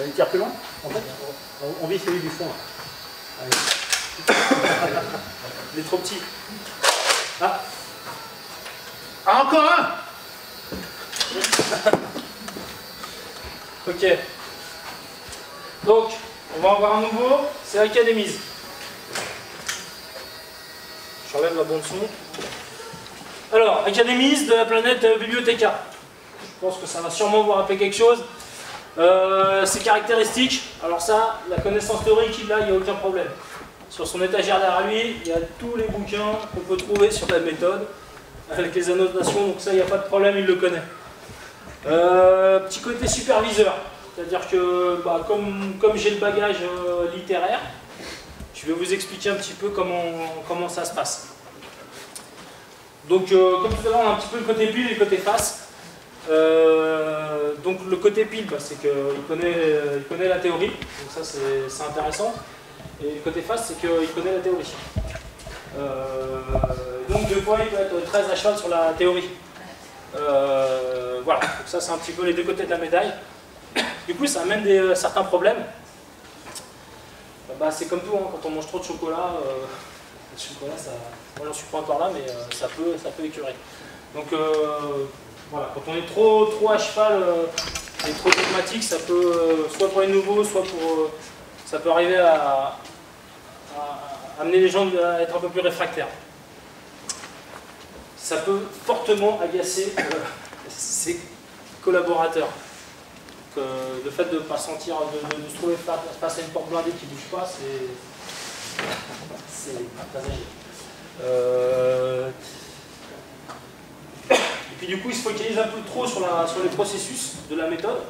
Vous allez tirer plus loin? En fait, on vit celui du fond. Là. Allez. Il est trop petit. Ah, ah encore un. Ok. Donc, on va en voir un nouveau, c'est Académise. J'enlève la bande son. Alors, Académise de la planète Bibliothéca. Je pense que ça va sûrement vous rappeler quelque chose. Ses caractéristiques, alors ça, la connaissance théorique, il n'y a aucun problème. Sur son étagère derrière lui, il y a tous les bouquins qu'on peut trouver sur la méthode, avec les annotations, donc ça, il n'y a pas de problème, il le connaît. Petit côté superviseur, c'est-à-dire que bah, comme j'ai le bagage littéraire, je vais vous expliquer un petit peu comment ça se passe. Donc comme tout à l'heure, on a un petit peu le côté pile et le côté face. Donc le côté pile, bah, c'est qu'il connaît la théorie, donc ça c'est intéressant. Et le côté face, c'est qu'il connaît la théorie. Donc deux fois, il peut être très à cheval sur la théorie. Voilà, donc ça c'est un petit peu les deux côtés de la médaille. Du coup ça amène certains problèmes. Bah, c'est comme tout, hein, quand on mange trop de chocolat, le chocolat ça, moi j'en suis pas encore là, mais ça peut écurer. Donc voilà, quand on est trop à cheval et trop dogmatique, ça peut, soit pour les nouveaux, soit pour... ça peut arriver à amener les gens à être un peu plus réfractaires. Ça peut fortement agacer ses collaborateurs. Donc, le fait de ne pas sentir, de se trouver face à une porte blindée qui ne bouge pas, c'est passager. Et puis du coup, il se focalise un peu trop sur les processus de la méthode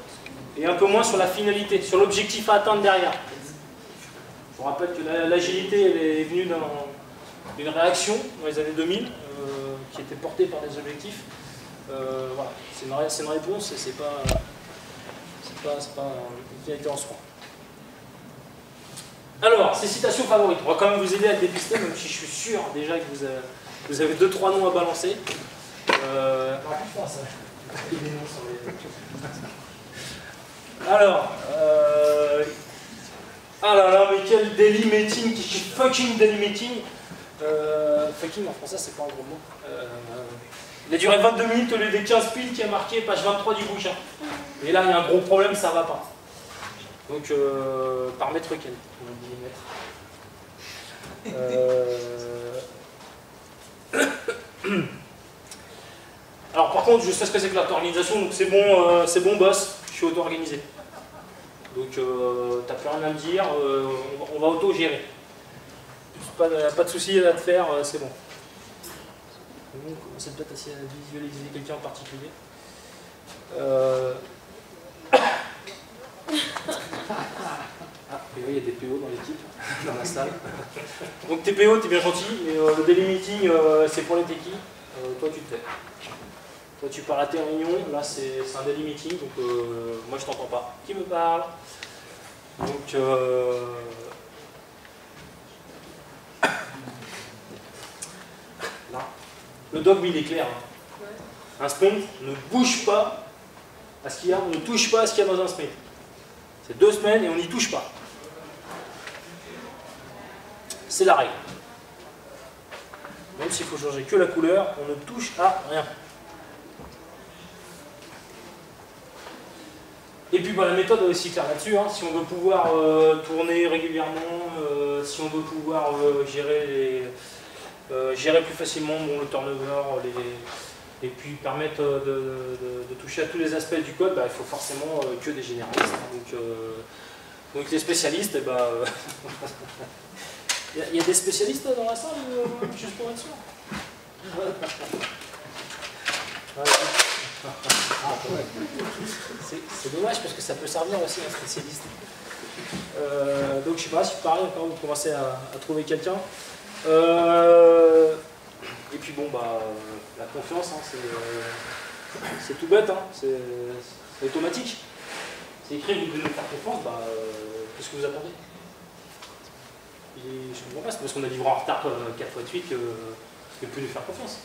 et un peu moins sur la finalité, sur l'objectif à atteindre derrière. Je vous rappelle que l'agilité elle est venue d'une réaction dans les années 2000 qui était portée par des objectifs. Voilà, c'est une réponse et c'est pas une finalité en soi. Alors, ces citations favorites, on va quand même vous aider à le dépister, même si je suis sûr déjà que vous avez 2-3 noms à balancer. Alors, ah là là, mais quel daily meeting, fucking daily meeting. Fucking en français, c'est pas un gros mot. Il a duré 22 minutes au lieu des 15 piles qui a marqué page 23 du bouquin. Et là, il y a un gros problème, ça va pas. Donc, par maître Ken, on dit maître. Alors, par contre, je sais ce que c'est que l'auto-organisation, donc c'est bon, boss, je suis auto-organisé. Donc, t'as plus rien à me dire, on va auto-gérer. Pas de soucis à te faire, c'est bon. On commence peut-être à visualiser quelqu'un en particulier. Ah, il y a des PO dans l'équipe, dans la salle. Donc tes PO, t'es bien gentil, mais le daily meeting, c'est pour les techies. Toi, tu te tais. Toi, tu pars à tes réunions, là, c'est un daily meeting, donc moi, je t'entends pas. Qui me parle? Donc, là, le dogme, il est clair. Hein. Un sprint ne bouge pas à ce qu'il y a, on ne touche pas à ce qu'il y a dans un sprint. C'est 2 semaines et on n'y touche pas. C'est la règle. Même s'il faut changer que la couleur, on ne touche à rien. Et puis bah, la méthode est aussi claire là-dessus. Hein. Si on veut pouvoir tourner régulièrement, si on veut pouvoir gérer plus facilement le turnover, et puis permettre de toucher à tous les aspects du code, bah, il faut forcément que des généralistes. Hein. Donc les spécialistes, eh bah, il y a des spécialistes dans la salle, juste pour être sûr. C'est dommage parce que ça peut servir aussi un spécialiste. Donc je sais pas si pareil encore vous commencez à trouver quelqu'un. Et puis bon bah la confiance, hein, c'est tout bête, hein, c'est automatique. C'est écrit, vous devez nous faire confiance, bah qu'est-ce que vous attendez? Et je comprends pas, c'est parce qu'on a livré en retard 4 fois de suite que vous ne pouvez plus nous faire confiance.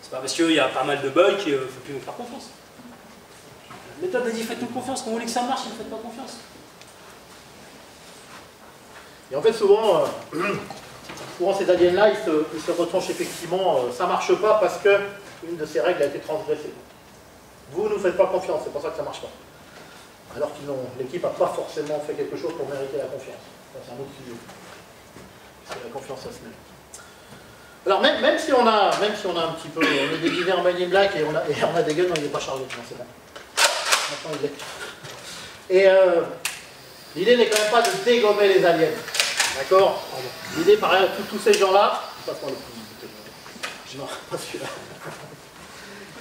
C'est pas parce qu'il y a pas mal de bugs qu'il ne faut plus nous faire confiance. La méthode a dit faites-nous confiance, quand vous voulez que ça marche, ne faites pas confiance. Et en fait, souvent ces aliens-là, ils se retranchent effectivement, ça ne marche pas parce qu'une de ces règles a été transgressée. Vous ne nous faites pas confiance, c'est pour ça que ça ne marche pas. Alors que l'équipe n'a pas forcément fait quelque chose pour mériter la confiance. C'est un autre sujet. C'est la confiance à se mettre. Alors même si on a un petit peu, on est déguisé en Man in Black et on a des guns, non, il n'est pas chargé, non, c'est bon. Maintenant il l'est. Et l'idée n'est quand même pas de dégommer les aliens. D'accord? L'idée, pareil, tous ces gens-là, non, pas celui-là.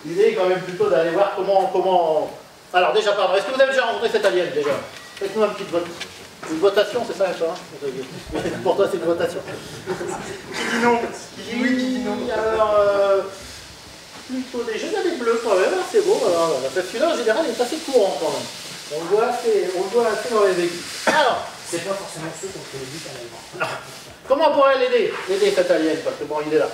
L'idée est quand même plutôt d'aller voir comment... Alors déjà, pardon, est-ce que vous avez déjà rencontré cet alien déjà? Faites-nous un petit vote. Une votation, c'est ça, toi, hein? Pour toi, c'est une votation. Qui dit non? Oui, qui dit non? Alors, plutôt des jeunes avec bleus quand même, c'est beau. Alors, voilà. Parce que là, en général, il est assez courant quand même. On le voit assez dans les équipes. Alors, C'est pas forcément ceux contre les buts à l'allemand. comment on pourrait l'aider cet alien? Parce que bon, il est là.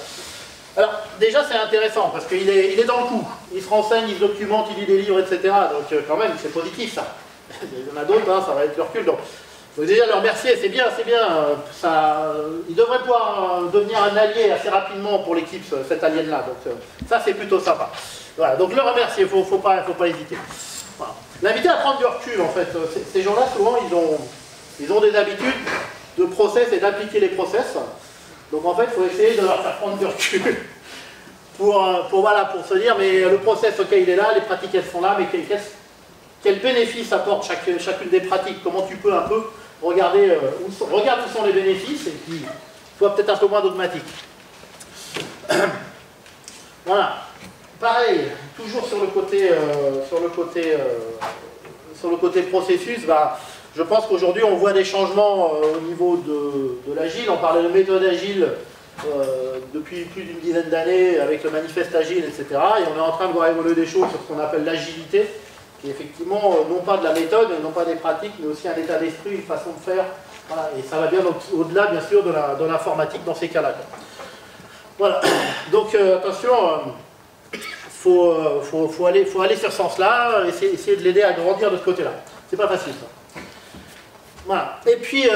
Alors, déjà, c'est intéressant, parce qu'il est dans le coup. Il se renseigne, il se documente, il lit des livres, etc. Donc, quand même, c'est positif, ça. Il y en a d'autres, hein, ça va être le recul. Donc déjà, le remercier, c'est bien, c'est bien. Il devrait pouvoir devenir un allié assez rapidement pour l'équipe, cet alien-là. Donc, ça, c'est plutôt sympa. Voilà, donc le remercier, il ne faut pas hésiter. Voilà. L'inviter à prendre du recul, en fait. Ces gens-là, souvent, ils ont des habitudes de process et d'appliquer les process. Donc en fait, il faut essayer de leur faire prendre du recul pour se dire, mais le process, ok, il est là, les pratiques, elles sont là, mais quel bénéfice apporte chacune des pratiques? Comment tu peux un peu regarder regarde où sont les bénéfices et puis sois peut-être un peu moins dogmatique. Voilà. Pareil, toujours sur le côté processus, je pense qu'aujourd'hui on voit des changements au niveau de l'agile. On parlait de méthode agile depuis plus d'une dizaine d'années avec le manifeste agile, etc. Et on est en train de voir évoluer des choses sur ce qu'on appelle l'agilité, qui est effectivement non pas de la méthode, non pas des pratiques, mais aussi un état d'esprit, une façon de faire. Voilà. Et ça va bien au-delà, bien sûr, de l'informatique dans ces cas-là. Voilà. Donc attention. Faut aller sur ce sens-là, essayer de l'aider à grandir de ce côté-là. C'est pas facile, ça. Voilà. Et puis,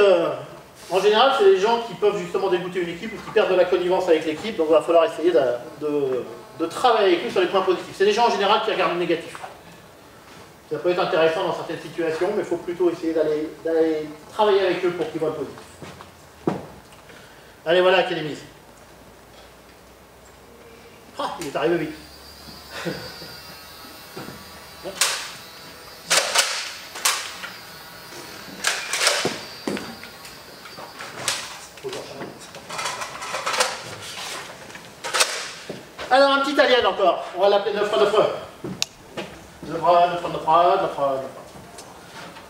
en général, c'est les gens qui peuvent justement dégoûter une équipe ou qui perdent de la connivence avec l'équipe, donc il va falloir essayer de travailler avec eux sur les points positifs. C'est des gens en général qui regardent le négatif. Ça peut être intéressant dans certaines situations, mais il faut plutôt essayer d'aller travailler avec eux pour qu'ils voient le positif. Allez, voilà, Académie. Ah, il est arrivé vite. Alors un petit alien encore, on va l'appeler 9 fois.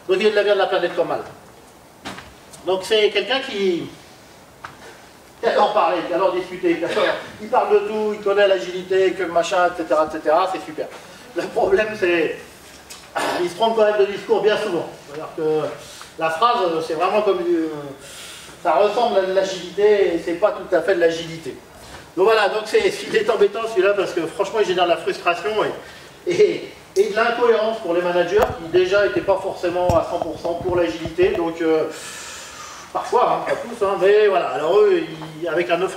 Donc il vient de la planète Comal. Donc c'est quelqu'un qui adore parler, qui adore discuter, il parle de tout, il connaît l'agilité, que machin, etc. C'est super. Le problème c'est il se trompe quand même de discours bien souvent. C'est-à-dire que la phrase, c'est vraiment comme ça ressemble à de l'agilité et c'est pas tout à fait de l'agilité. Donc voilà, donc il est embêtant celui-là parce que franchement il génère de la frustration et de l'incohérence pour les managers qui déjà n'étaient pas forcément à 100% pour l'agilité. Donc parfois, hein, pas tous, hein, mais voilà. Alors eux, avec un 9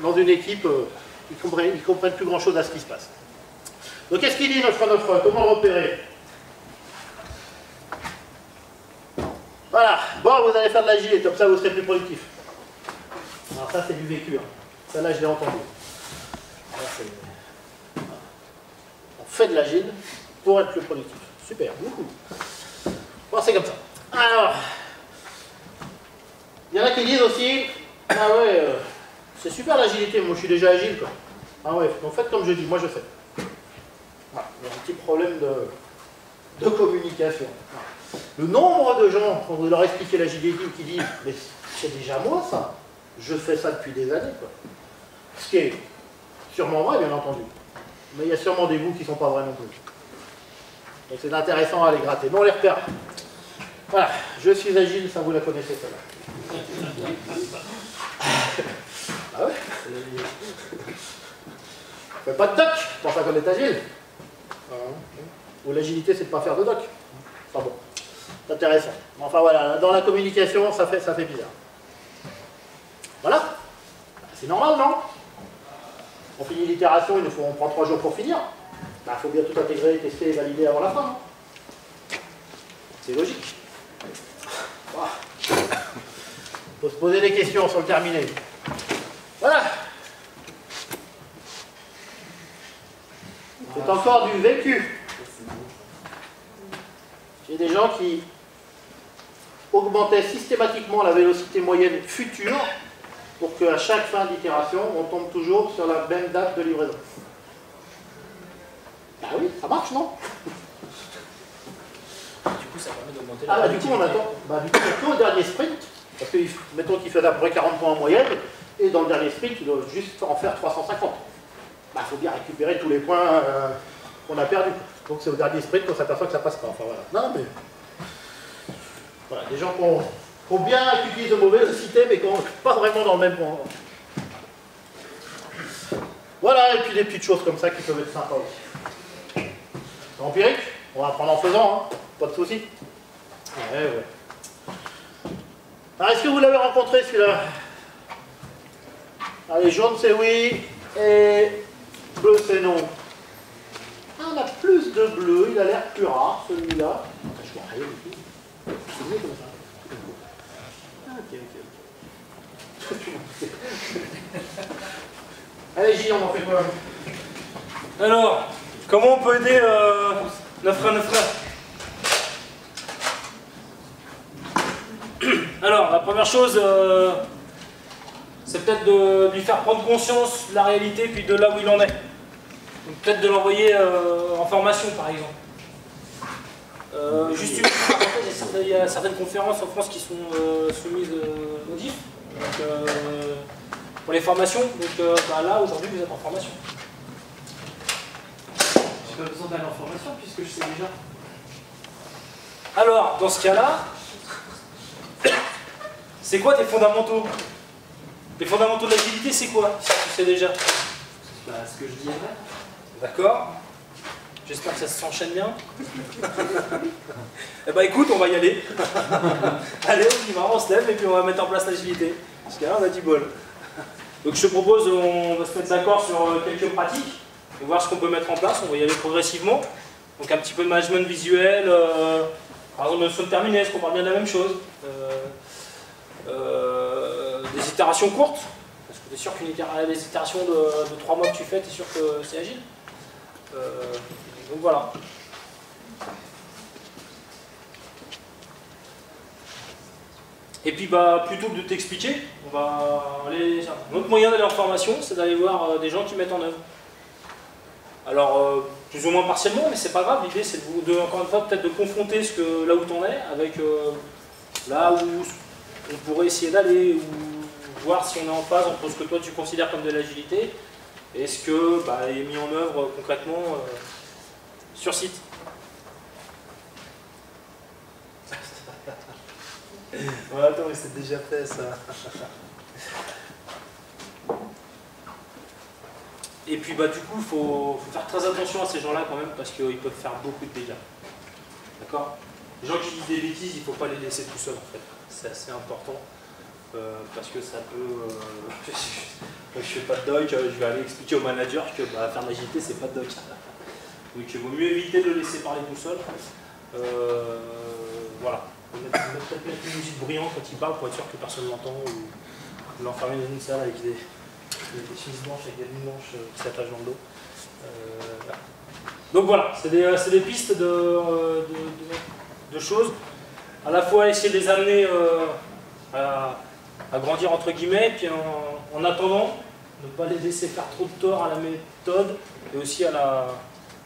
dans une équipe, ils comprennent plus grand-chose à ce qui se passe. Donc qu'est-ce qu'il dit 9 Comment le repérer? Voilà, bon, vous allez faire de l'agile, comme ça vous serez plus productif. Alors ça c'est du vécu, hein. Ça là je l'ai entendu. On fait de l'agile pour être plus productif. Super, beaucoup. Bon, c'est comme ça. Alors, il y en a qui disent aussi, ah ouais, c'est super l'agilité, moi je suis déjà agile quoi. Ah ouais, donc faites comme je dis, moi je fais. Voilà, il y a un petit problème de communication. Voilà. Le nombre de gens, quand vous leur expliquez l'agilité, qui disent « mais c'est déjà moi ça, je fais ça depuis des années ». Ce qui est sûrement vrai, bien entendu. Mais il y a sûrement des bouts qui ne sont pas vrais non plus. Donc c'est intéressant à les gratter. Mais on les repère. Voilà, je suis agile, ça vous la connaissez celle-là. Ah ouais. On fait pas de doc pour ça qu'on est agile. Ou l'agilité c'est de ne pas faire de doc. Enfin bon. C'est intéressant. Enfin voilà, dans la communication, ça fait bizarre. Voilà. C'est normal, non? On finit l'itération, on prend 3 jours pour finir. Il faut bien tout intégrer, tester et valider avant la fin. Non? C'est logique. Voilà. Faut se poser des questions sur le terminé. Voilà. C'est encore du vécu. J'ai des gens qui augmentaient systématiquement la vélocité moyenne future pour qu'à chaque fin d'itération, on tombe toujours sur la même date de livraison. Bah oui, ça marche, non? Du coup, ça permet d'augmenter la du coup, on attend. Du coup, on au dernier sprint, parce que mettons qu'il fait à peu près 40 points en moyenne, et dans le dernier sprint, il doit juste en faire 350. Il faut bien récupérer tous les points qu'on a perdus. Donc c'est au dernier sprint qu'on s'aperçoit que ça passe pas. Enfin voilà. Non mais. Voilà, des gens qui ont bien utilisé de mauvais système mais qui n'ont pas vraiment dans le même point. Voilà, et puis des petites choses comme ça qui peuvent être sympas aussi. C'est empirique, on va apprendre en faisant, hein. Pas de soucis. Ouais. Alors est-ce que vous l'avez rencontré celui-là? Allez, jaune c'est oui, et bleu c'est non. On a plus de bleu, il a l'air plus rare celui-là. Je vois rien du tout. C'est mieux comme ça. Ok. Allez Gilles, on en fait quoi? Alors, comment on peut aider Neufra? Alors, la première chose, c'est peut-être de lui faire prendre conscience de la réalité puis de là où il en est. Peut-être de l'envoyer en formation par exemple. Juste une parenthèse, il y a certaines conférences en France qui sont soumises au DIF pour les formations. Donc là aujourd'hui vous êtes en formation. J'ai pas besoin d'aller en formation puisque je sais déjà. Alors dans ce cas-là, c'est quoi tes fondamentaux? Les fondamentaux de l'agilité c'est quoi si tu sais déjà? Ce que je dirais. D'accord. J'espère que ça s'enchaîne bien. Eh ben écoute, on va y aller. Allez, on y va, on se lève et puis on va mettre en place l'agilité. Parce que là, on a du bol. Donc je te propose, on va se mettre d'accord sur quelques pratiques et voir ce qu'on peut mettre en place. On va y aller progressivement. Donc un petit peu de management visuel, par exemple notion de terminer, est-ce qu'on parle bien de la même chose? Des itérations courtes. Parce que tu es sûr qu'une itération de 3 mois que tu fais, tu es sûr que c'est agile? Donc voilà. Et puis plutôt que de t'expliquer, on va aller. Un autre moyen d'aller en formation, c'est d'aller voir des gens qui mettent en œuvre. Alors plus ou moins partiellement, mais c'est pas grave. L'idée c'est encore une fois peut-être de confronter là où tu en es avec là où on pourrait essayer d'aller, ou voir si on est en phase entre ce que toi tu considères comme de l'agilité et ce que est mis en œuvre concrètement sur site. Ouais, attends, mais c'est déjà fait ça. Et puis du coup, il faut faire très attention à ces gens-là quand même, parce qu'ils peuvent faire beaucoup de dégâts. D'accord? Les gens qui disent des bêtises, il ne faut pas les laisser tout seuls en fait. C'est assez important. Parce que ça peut... je fais pas de doc, je vais aller expliquer au manager que faire de l'agilité, c'est pas de doc. Donc il vaut mieux éviter de le laisser parler tout seul. Voilà. Peut-être mettre une musique bruyante quand il parle pour être sûr que personne ne l'entend, ou l'enfermer dans une salle avec des chemises blanches, avec des lunettes blanches qui s'attachent dans le dos. Voilà. Donc voilà, c'est des pistes de choses. À la fois essayer de les amener à grandir entre guillemets, puis en attendant, ne pas les laisser faire trop de tort à la méthode et aussi à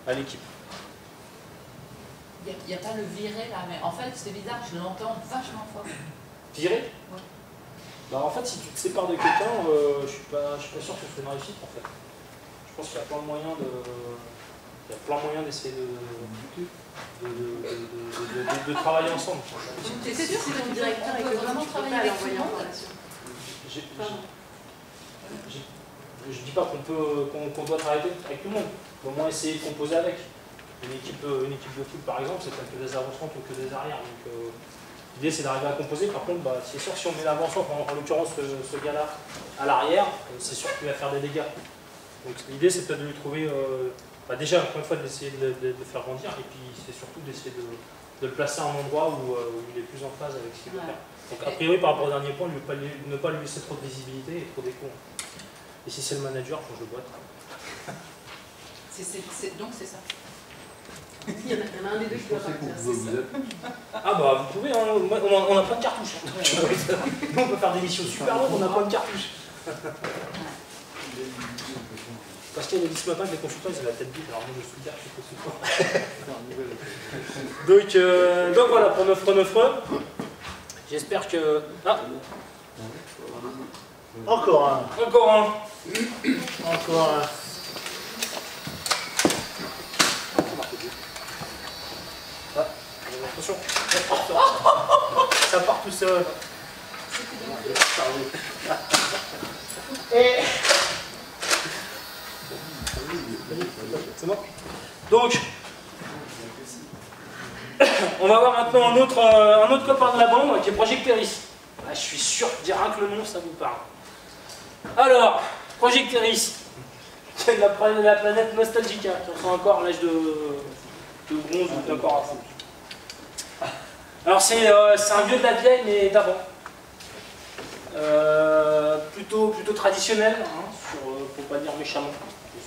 l'équipe. Il n'y a pas le virer là, mais en fait c'est bizarre, je l'entends vachement fort. Virer? Ouais. En fait, si tu te sépares de quelqu'un, je suis pas sûr que ce soit une réussite en fait. Je pense qu'il y a plein de moyens d'essayer de travailler ensemble. Tu es sûr que ton directeur peut vraiment travailler avec tout le monde? Je dis pas qu'on doit travailler avec tout le monde. Au moins essayer de composer avec. Une équipe de foot par exemple, c'est pas que des avant-centres ou que des arrières. Donc L'idée c'est d'arriver à composer, par contre, bah, c'est sûr que si on met l'avancement, en l'occurrence ce gars-là, à l'arrière, c'est sûr qu'il va faire des dégâts. Donc l'idée c'est peut-être de lui trouver, déjà encore une fois d'essayer de le faire grandir, et puis c'est surtout d'essayer de le placer à un endroit où il est plus en phase avec ce qu'il veut faire. Donc a priori par rapport au dernier point, ne pas lui laisser trop de visibilité et trop d'écho. Et si c'est le manager, faut que je le boite. Donc c'est ça. Il y en a un des deux qui doit partir. Ah bah vous pouvez, hein. On n'a pas de cartouche. Nous on peut faire des missions super longues, on n'a pas de cartouche. Parce qu'il y a dit ce matin que les consultants ils ont la tête vide, alors moi je suis dire que je suis consultant. Donc voilà pour Nofre. J'espère que. Ah. Encore un. Encore un. Encore un. Ah, attention. Ça part tout seul. Et. C'est bon. Donc, on va voir maintenant un autre copain de la bande qui est Projecteris. Ah, je suis sûr que rien que le nom, ça vous parle. Alors, Projecteris, qui est de la planète Nostalgica, qui ressemble encore à l'âge de bronze ou d'encore à fond. Alors, c'est un vieux de la vieille, mais d'avant. Plutôt traditionnel, hein, pour pas dire méchamment.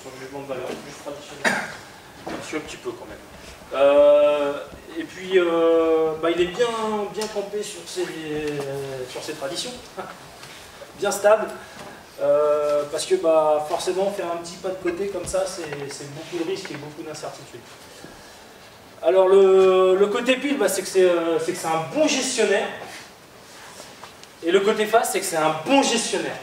Son jugement de valeur, juste traditionnel. Je suis un petit peu quand même. Et puis, il est bien campé sur ses traditions, bien stable, parce que forcément faire un petit pas de côté comme ça, c'est beaucoup de risques et beaucoup d'incertitudes. Alors le côté pile, c'est que c'est un bon gestionnaire, et le côté face, c'est que c'est un bon gestionnaire.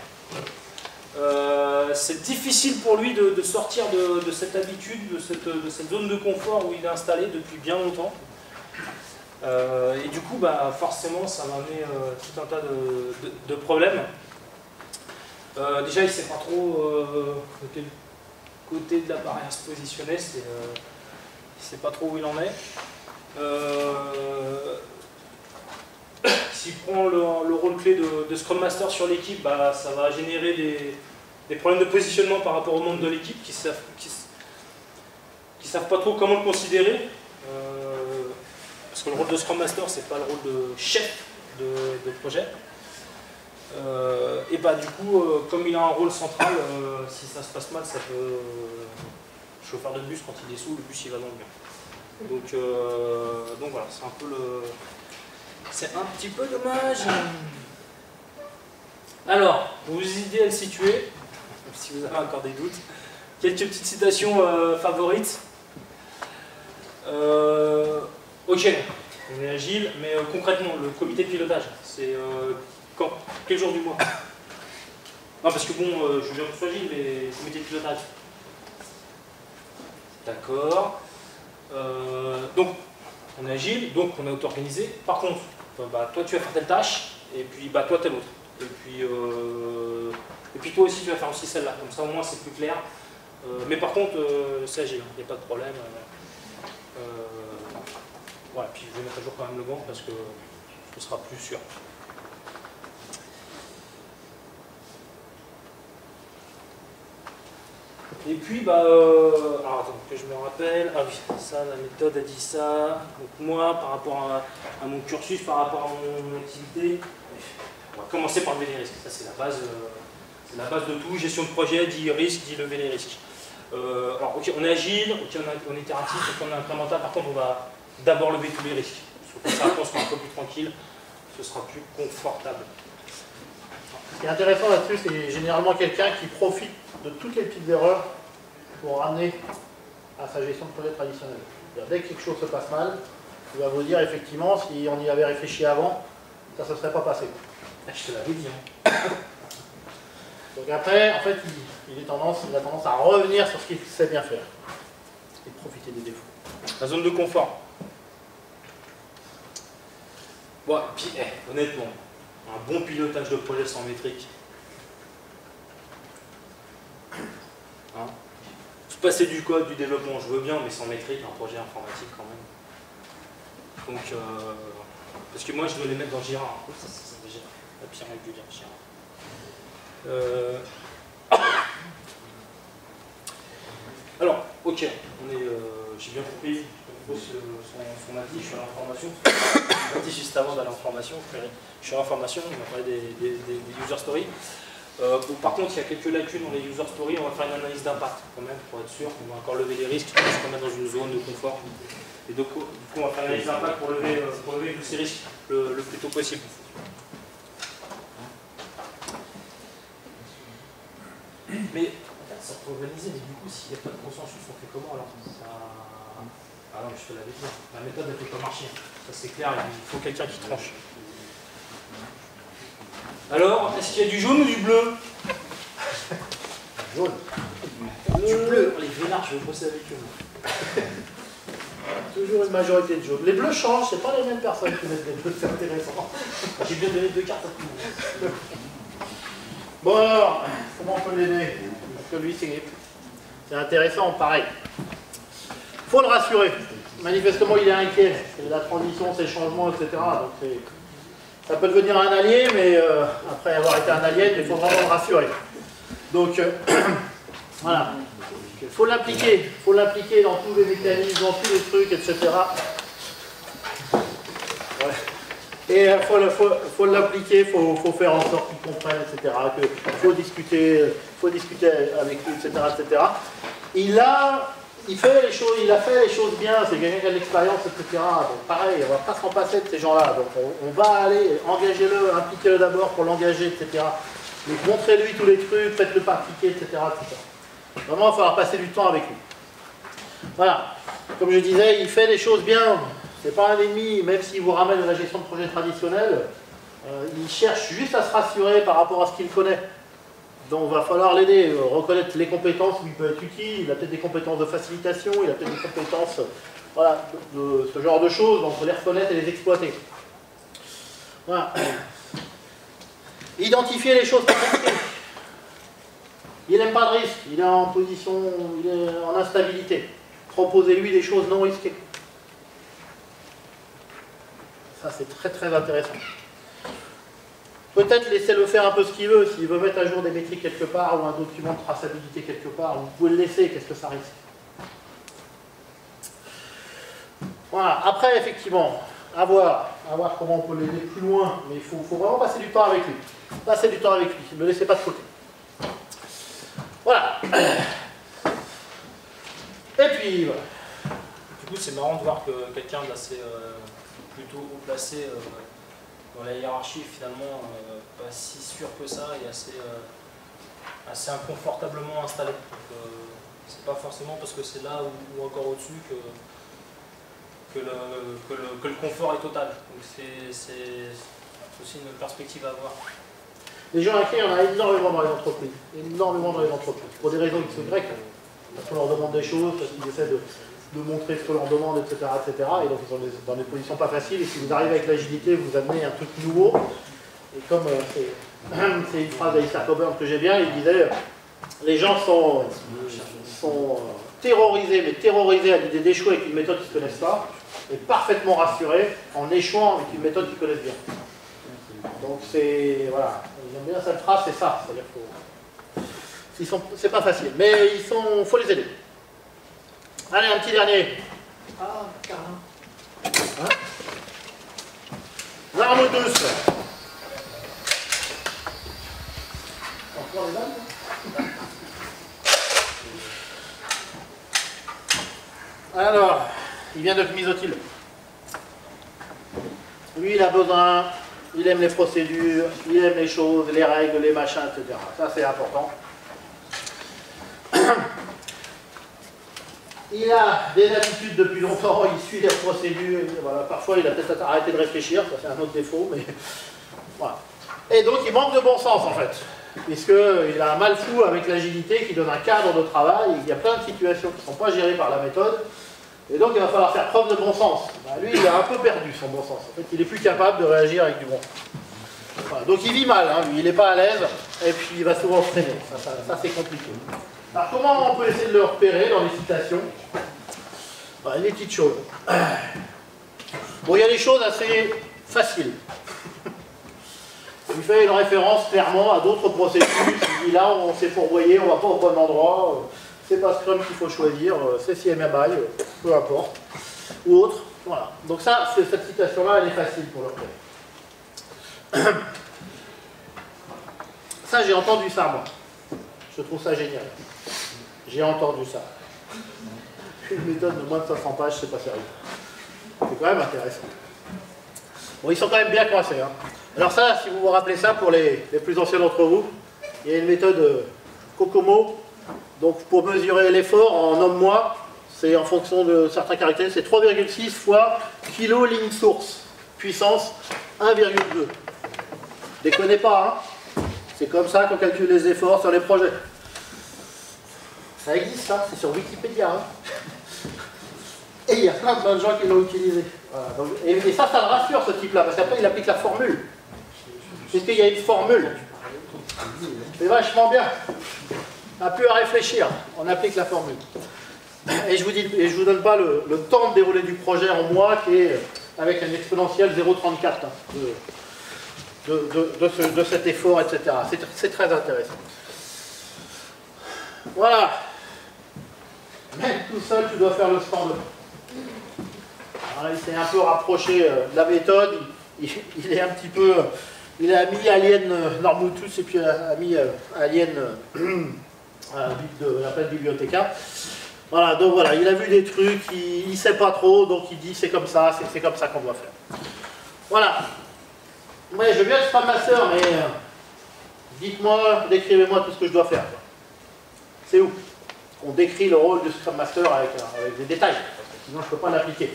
C'est difficile pour lui de sortir de cette habitude, de cette zone de confort où il est installé depuis bien longtemps. Et du coup, forcément, ça va amener tout un tas de problèmes. Déjà, il ne sait pas trop de quel côté de l'appareil se positionner, il ne sait pas trop où il en est. S'il prend le rôle clé de Scrum Master sur l'équipe, ça va générer des problèmes de positionnement par rapport aux membres de l'équipe qui savent pas trop comment le considérer. Parce que le rôle de Scrum Master, c'est pas le rôle de chef de projet. Et du coup, comme il a un rôle central, si ça se passe mal, ça peut. Chauffeur de bus, quand il est sous, le bus il va dans le mur. Donc voilà, c'est un peu le. C'est un petit peu dommage. Alors, pour vous aider à le situer, si vous avez encore des doutes, quelques petites citations favorites. Ok, on est agile, mais concrètement, le comité de pilotage, c'est quand? Quel jour du mois? Non, parce que bon, je veux bien que ce soit agile, mais le comité de pilotage. D'accord. Donc, on est agile, donc on est auto-organisé. Par contre, toi tu vas faire telle tâche, et puis toi telle autre. Et puis toi aussi tu vas faire aussi celle-là, comme ça au moins c'est plus clair. Mais par contre, c'est agile, il n'y a pas de problème. Voilà, puis je vais mettre à jour quand même le banc parce que ce sera plus sûr. Et puis, alors attends, que je me rappelle, ah oui, ça, la méthode a dit ça. Donc moi, par rapport à mon cursus, par rapport à mon activité, on va commencer par lever les risques. Ça, c'est la base de tout. Gestion de projet, dit risque, dit lever les risques. Alors, ok, on est agile, ok, on est itératif, ok, on est incrémental. Par contre, on va d'abord lever tous les risques. Parce que ça, on sera un peu plus tranquille, ce sera plus confortable. Ce qui est intéressant là-dessus, c'est généralement quelqu'un qui profite de toutes les petites erreurs pour ramener à sa gestion de projet traditionnelle. Dès que quelque chose se passe mal, il va vous dire effectivement, si on y avait réfléchi avant, ça ne se serait pas passé. Je te l'avais dit. Hein. Donc après, en fait, il a tendance à revenir sur ce qu'il sait bien faire et profiter des défauts. La zone de confort. Bon, et puis, honnêtement, un bon pilotage de projet sans métrique. Hein, se passer du code, du développement, je veux bien, mais sans métrique, un projet informatique quand même. Donc, parce que moi je dois les mettre dans Jira. Hein. Ça, déjà, la pire règle de dire Jira. Alors, ok, j'ai bien compris son avis, je suis à l'information. Je l'ai dit juste avant d'aller en formation, je suis en formation, on va parler des user stories. Bon, par contre, il y a quelques lacunes dans les user stories, on va faire une analyse d'impact quand même, pour être sûr qu'on va encore lever les risques, pour se remettre dans une zone de confort. Et donc, du coup, on va faire une analyse d'impact pour lever tous ces risques le plus tôt possible. Mais ça peut organiser, mais du coup, s'il n'y a pas de consensus, on fait comment alors ça... Ah non, mais je te l'avais dit, la méthode ne peut pas marcher. Ça c'est clair, il faut quelqu'un qui tranche. Alors, est-ce qu'il y a du jaune ou du bleu? Jaune. Du bleu. Les vénards, je vais bosser avec eux. Toujours une majorité de jaunes. Les bleus changent, c'est pas les mêmes personnes qui mettent les bleus, c'est intéressant. J'ai bien donné 2 cartes à tout le monde. Bon alors, comment on peut l'aider? Parce que lui, c'est intéressant, pareil. Faut le rassurer. Manifestement, il est inquiet. C'est la transition, c'est le changement, etc. Donc ça peut devenir un allié, mais après avoir été un allié, il faut vraiment le rassurer. Donc, voilà. Il faut l'impliquer dans tous les mécanismes, dans tous les trucs, etc. Ouais. Et il faut l'impliquer, il faut faire en sorte qu'il comprenne, etc. Il faut discuter avec lui, etc. etc. Il a fait les choses bien, c'est quelqu'un qui a de l'expérience, etc. Donc pareil, on ne va pas s'en passer de ces gens-là. Donc on va aller, engagez-le, impliquez-le d'abord pour l'engager, etc. Montrez-lui tous les trucs, faites-le pratiquer, etc., etc. Vraiment, il va falloir passer du temps avec lui. Voilà. Comme je disais, il fait les choses bien. C'est pas un ennemi, même s'il vous ramène de la gestion de projet traditionnelle. Il cherche juste à se rassurer par rapport à ce qu'il connaît. Donc il va falloir l'aider, reconnaître les compétences où il peut être utile. Il a peut-être des compétences de facilitation, il a peut-être des compétences voilà, de ce genre de choses. Donc il faut les reconnaître et les exploiter. Voilà. Identifier les choses compliquées. Il n'aime pas de risque, il est en position, il est en instabilité. Proposez-lui des choses non risquées. Ça c'est très très intéressant. Peut-être laissez-le faire un peu ce qu'il veut. S'il veut mettre à jour des métriques quelque part ou un document de traçabilité quelque part, vous pouvez le laisser, qu'est-ce que ça risque? Voilà, après effectivement, à voir comment on peut l'aider plus loin, mais il faut vraiment passer du temps avec lui. Passez du temps avec lui, ne le laissez pas de côté. Voilà. Et puis voilà. Du coup, c'est marrant de voir que quelqu'un d'assez plutôt haut placé dans la hiérarchie, finalement, pas si sûr que ça et assez inconfortablement installé. C'est pas forcément parce que c'est là ou encore au-dessus que le confort est total. Donc c'est aussi une perspective à avoir. Les gens inquiets, il y en a énormément dans les entreprises. Énormément dans les entreprises. Pour des raisons X ou Y. Parce qu'on leur demande des choses, parce qu'ils essaient de montrer ce qu'on leur demande, etc., etc. Et donc ils sont dans des positions pas faciles. Et si vous arrivez avec l'agilité, vous amenez un truc nouveau. Et comme c'est une phrase d'Alistair Coburn que j'ai bien, il disait les gens sont terrorisés, mais terrorisés à l'idée d'échouer avec une méthode qu'ils ne connaissent pas, et parfaitement rassurés en échouant avec une méthode qu'ils connaissent bien. Donc c'est, voilà, j'aime bien cette phrase, c'est ça, c'est-à-dire c'est pas facile, mais faut les aider. Allez, un petit dernier. Ah, carrément. Hein? L'arme douce. Encore les armes? Alors, il vient de Misotil. Lui, il a besoin, il aime les procédures, il aime les choses, les règles, les machins, etc. Ça, c'est important. Il a des habitudes depuis longtemps, il suit les procédures. Voilà. Parfois, il a peut-être arrêté de réfléchir, ça c'est un autre défaut, mais voilà. Et donc, il manque de bon sens, en fait. Puisqu'il a un mal fou avec l'agilité qui donne un cadre de travail. Il y a plein de situations qui ne sont pas gérées par la méthode. Et donc, il va falloir faire preuve de bon sens. Ben, lui, il a un peu perdu son bon sens. En fait, il est plus capable de réagir avec du bon sens. Voilà. Donc, il vit mal. Hein. Lui, il n'est pas à l'aise. Et puis, il va souvent se freiner. Ça c'est compliqué. Alors, comment on peut essayer de le repérer dans les citations? Ben, les petites choses. Bon, il y a des choses assez facile. Il fait une référence clairement à d'autres processus. Il dit là, on s'est fourvoyé, on va pas au bon endroit. C'est pas Scrum qu'il faut choisir, c'est CMMI, peu importe. Ou autre. Voilà. Donc ça, cette citation-là, elle est facile pour le repérer. Ça, j'ai entendu ça, moi. Je trouve ça génial. J'ai entendu ça. Une méthode de moins de 500 pages, c'est pas sérieux. C'est quand même intéressant. Bon, ils sont quand même bien coincés. Hein. Alors ça, si vous vous rappelez ça, pour les plus anciens d'entre vous, il y a une méthode COCOMO. Donc pour mesurer l'effort en homme-mois, c'est en fonction de certains caractères, c'est 3,6 fois kilo ligne source, puissance 1,2. Déconnez pas, hein. C'est comme ça qu'on calcule les efforts sur les projets. Ça existe, ça, c'est sur Wikipédia. Hein. Et il y a plein de gens qui l'ont utilisé. Voilà, donc, et ça le rassure, ce type-là, parce qu'après, il applique la formule. Puisqu'il y a une formule. C'est vachement bien. On n'a plus à réfléchir, on applique la formule. Et je vous donne pas le temps de dérouler du projet en mois, qui est avec un exponentiel 0,34 hein, de cet effort, etc. C'est très intéressant. Voilà. Même tout seul, tu dois faire le stand. Il s'est un peu rapproché de la méthode. Il est un petit peu... Il a mis Alien Normutus et puis a mis Alien l'appel Bibliothéca. Voilà, donc voilà, il a vu des trucs, il ne sait pas trop, donc il dit c'est comme ça qu'on doit faire. Voilà. Ouais, je veux bien être Scrum Master, mais dites-moi, décrivez-moi tout ce que je dois faire. C'est où on décrit le rôle du Scrum Master avec des détails, parce que sinon je ne peux pas l'appliquer.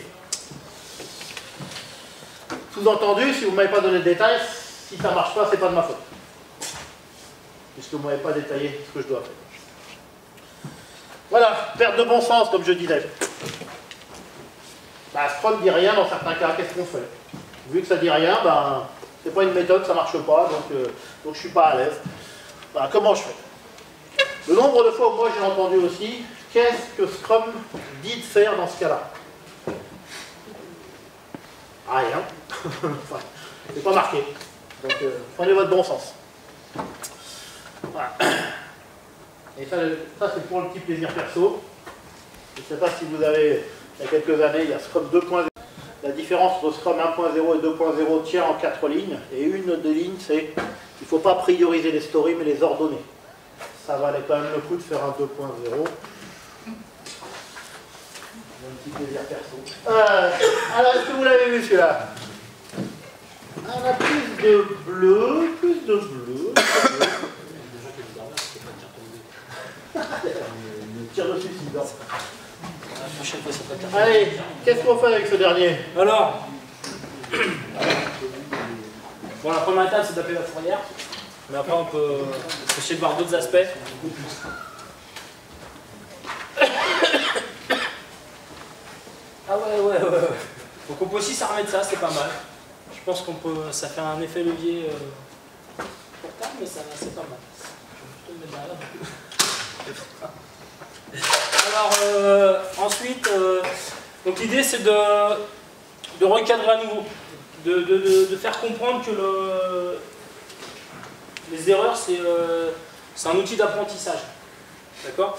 Sous-entendu, si vous ne m'avez pas donné de détails, si ça ne marche pas, c'est pas de ma faute. Puisque vous ne m'avez pas détaillé ce que je dois faire. Voilà, perte de bon sens, comme je disais. Bah, Scrum ne dit rien dans certains cas, qu'est-ce qu'on fait? Vu que ça ne dit rien, ben, c'est pas une méthode, ça ne marche pas, donc je ne suis pas à l'aise. Ben, comment je fais? Le nombre de fois où moi j'ai entendu aussi, qu'est-ce que Scrum dit de faire dans ce cas-là? Rien. Enfin, c'est pas marqué. Donc prenez votre bon sens. Voilà. Et ça c'est pour le petit plaisir perso. Je ne sais pas si vous avez, il y a quelques années, il y a Scrum 2.0. La différence entre Scrum 1.0 et 2.0 tient en 4 lignes. Et une des lignes, c'est qu'il ne faut pas prioriser les stories, mais les ordonner. Ça valait quand même le coup de faire un 2.0. Un petit plaisir perso. Alors, est-ce que vous l'avez vu celui-là? On a plus de bleu, plus de bleu. Tire de suicide. Allez, qu'est-ce qu'on fait avec ce dernier? Alors, bon, la première étape c'est d'appeler la fourrière, mais après on peut essayer de voir d'autres aspects. Ah ouais. Donc on peut aussi s'armer de ça, c'est pas mal. Je pense qu'on peut, ça fait un effet levier portable, mais c'est pas mal. Je vais plutôt le mettre derrière. Alors ensuite, donc l'idée c'est de recadrer à nouveau, de faire comprendre que les erreurs c'est un outil d'apprentissage. D'accord?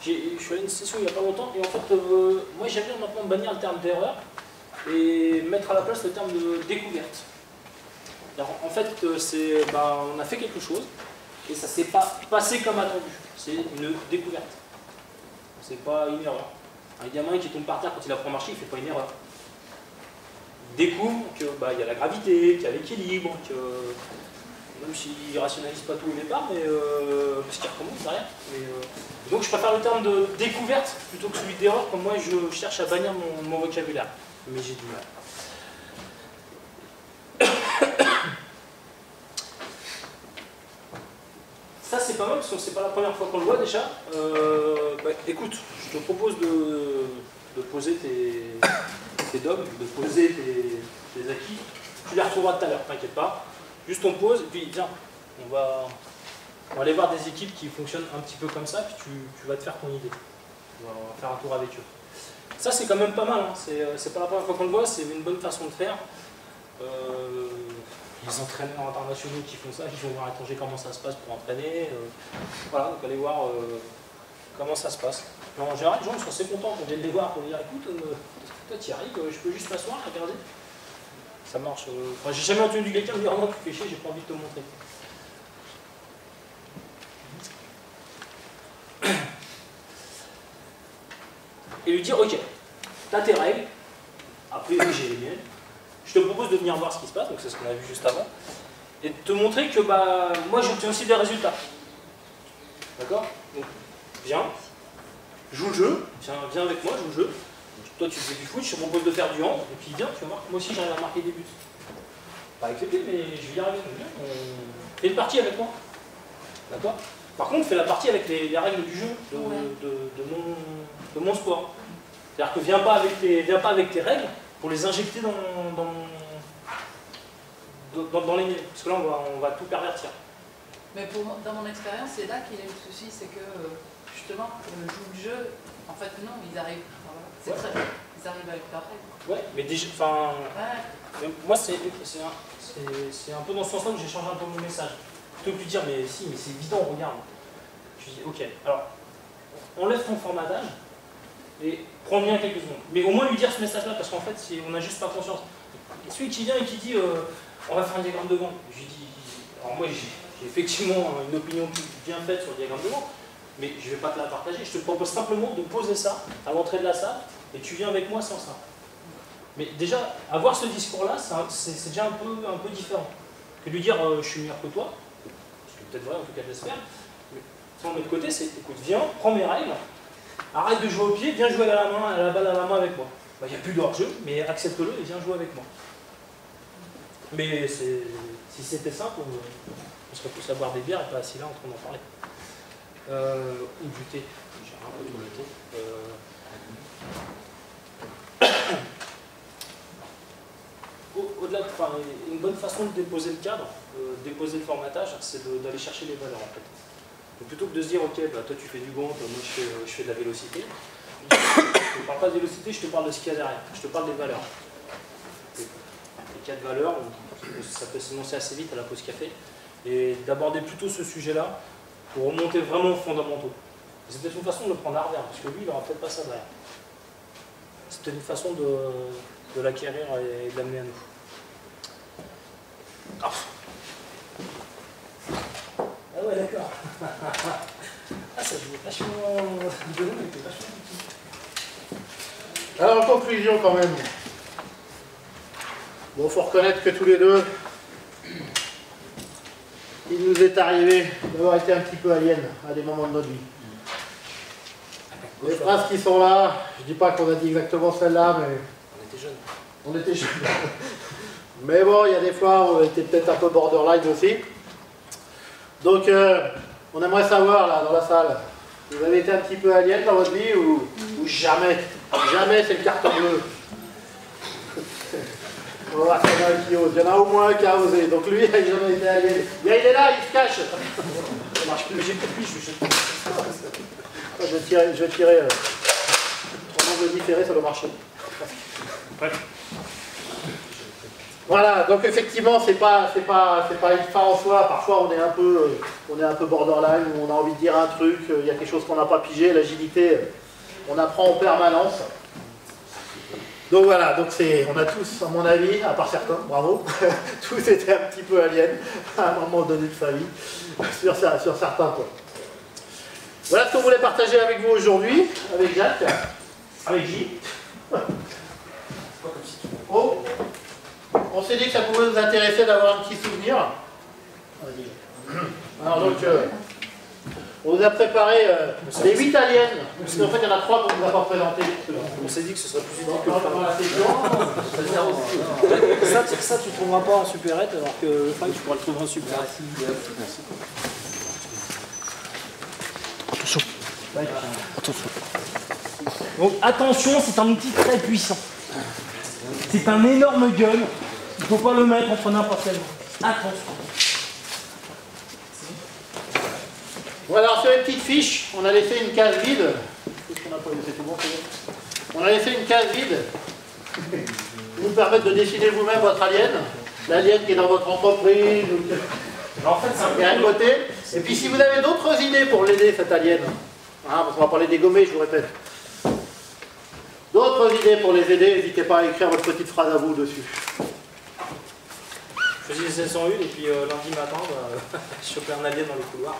Je suis allé à une session il n'y a pas longtemps et en fait moi j'aime bien maintenant bannir le terme d'erreur et mettre à la place le terme de découverte. Alors, en fait on a fait quelque chose et ça ne s'est pas passé comme attendu, c'est une découverte. C'est pas une erreur. Un gamin qui tombe par terre quand il apprend à marcher, il ne fait pas une erreur. Il découvre qu'il y a la gravité, qu'il y a l'équilibre, que même s'il ne rationalise pas tout au départ, mais parce qu'il recommence derrière. Donc je préfère le terme de découverte plutôt que celui d'erreur, comme moi je cherche à bannir mon vocabulaire. Mais j'ai du mal. Ça c'est pas mal parce que c'est pas la première fois qu'on le voit déjà. Écoute, je te propose de poser tes dogmes, de poser tes acquis. Tu les retrouveras tout à l'heure, t'inquiète pas. Juste on pose et puis tiens, on va aller voir des équipes qui fonctionnent un petit peu comme ça, puis tu vas te faire ton idée. On va faire un tour avec eux. Ça c'est quand même pas mal, hein. C'est pas la première fois qu'on le voit, c'est une bonne façon de faire. les entraîneurs internationaux qui font ça, qui vont voir à l'étranger comment ça se passe pour entraîner. Voilà, donc allez voir comment ça se passe. Mais en général, les gens sont assez contents qu'on vienne les voir pour dire écoute, toi tu y arrives, je peux juste m'asseoir, regarder. Ça marche. Enfin, j'ai jamais entendu quelqu'un me dire oh non, tu fais chier, j'ai pas envie de te montrer. Et lui dire ok, t'as tes règles, après j'ai les miennes, je te propose de venir voir ce qui se passe, donc c'est ce qu'on a vu juste avant, et de te montrer que bah, moi j'obtiens aussi des résultats. D'accord? Donc viens, joue le jeu, viens avec moi, joue le jeu. Toi tu fais du foot, je te propose de faire du hand, et puis viens, tu vas voir que moi aussi j'arrive à marquer des buts. Pas avec les pieds, mais je vais y arriver. Fais une partie avec moi. D'accord? Par contre, fais la partie avec les règles du jeu de mon sport. C'est-à-dire que viens pas avec tes règles pour les injecter dans les miennes. Parce que là, on va tout pervertir. Mais dans mon expérience, c'est là qu'il y a eu le souci, c'est que justement, joue le jeu, en fait non, ils arrivent. C'est très bien, ils arrivent avec leurs règles. Ouais, mais déjà, enfin. Ouais. Moi, c'est un peu dans ce sens-là que j'ai changé un peu mon message. Plutôt que de lui dire, mais si, mais c'est évident, regarde. Je dis, ok, alors, enlève ton formatage et prends bien quelques secondes. Mais au moins lui dire ce message-là, parce qu'en fait, on n'a juste pas conscience. Et celui qui vient et qui dit, on va faire un diagramme de vent. Je lui dis, alors moi, j'ai effectivement une opinion bien faite sur le diagramme de vent, mais je ne vais pas te la partager. Je te propose simplement de poser ça à l'entrée de la salle et tu viens avec moi sans ça. Mais déjà, avoir ce discours-là, c'est déjà un peu différent. Que lui dire, je suis meilleur que toi, ce qui est peut-être vrai, en tout cas, j'espère. Mais sans mettre de côté, c'est, écoute, viens, prends mes règles, arrête de jouer au pied, viens jouer à la balle à la main avec moi. Il n'y a plus de hors-jeu, mais accepte-le et viens jouer avec moi. Mais si c'était simple, on serait tous à boire des bières et pas assis là en train d'en parler. Ou du thé. J'ai un peu tout le thé. Au-delà, une bonne façon de déposer le cadre, déposer le formatage, c'est d'aller chercher les valeurs en fait. Donc plutôt que de se dire, ok, bah, toi tu fais du gant, moi je fais de la vélocité, je ne te parle pas de vélocité, je te parle de ce qu'il y a derrière, je te parle des valeurs. Les 4 valeurs, ça peut s'énoncer assez vite à la pause café, et d'aborder plutôt ce sujet-là pour remonter vraiment aux fondamentaux. C'est peut-être une façon de le prendre à revers, parce que lui, il n'aura peut-être pas ça derrière. C'est peut-être une façon de l'acquérir et de l'amener à nous. Ah ouais, d'accord. Ah, ça devient vachement... Alors, en conclusion, quand même. Bon, il faut reconnaître que tous les deux, il nous est arrivé d'avoir été un petit peu aliens à des moments de notre vie. Les phrases qui sont là, je ne dis pas qu'on a dit exactement celle-là, mais... On était jeunes. On était jeunes. Mais bon, il y a des fois où on était peut-être un peu borderline aussi. Donc, on aimerait savoir, là, dans la salle, vous avez été un petit peu alien dans votre vie ou jamais? Jamais, c'est le carton bleu. On va voir si il y en a au moins un qui a osé. Donc lui, il n'a jamais été alien. Il est là, il se cache. Ça marche plus. J'ai plus de biche, je vais tirer. Autrement, de différer, ça doit marcher. Ouais. Voilà, donc effectivement, c'est pas une fin en soi. Parfois, on est un peu borderline, où on a envie de dire un truc, il y a quelque chose qu'on n'a pas pigé. L'agilité, on apprend en permanence. Donc voilà, donc on a tous, à mon avis, à part certains, bravo, tous été un petit peu aliens à un moment donné de sa vie, sur certains points. Voilà ce qu'on voulait partager avec vous aujourd'hui, avec Jacques, avec J. Oh. On s'est dit que ça pouvait nous intéresser d'avoir un petit souvenir. Alors donc, on vous a préparé les 8 aliens, parce qu'en fait il y en a 3 qu'on ne vous a pas présentés. On s'est dit que ce serait plus utile que le flingue. Ça, tu ne trouveras pas en supérette, alors que le flingue, tu pourras le trouver en supérette. Attention. Attention. Donc attention, c'est un outil très puissant. C'est un énorme gun. Il ne faut pas le mettre entre n'importe quel. Attention. Voilà, alors sur les petites fiches, on a laissé une case vide. Qu'est-ce qu'on a pas laissé? C'est bon, c'est bon. On a laissé une case vide vous permettre de dessiner vous-même votre alien, l'alien qui est dans votre entreprise, En fait, c'est et à côté. Et puis si vous avez d'autres idées pour l'aider, cet alien, hein, parce qu'on va parler des gommés, je vous répète. D'autres idées pour les aider, n'hésitez pas à écrire votre petite phrase à vous dessus. Je faisais 701 et puis lundi matin, bah, je chopais un alien dans le couloir.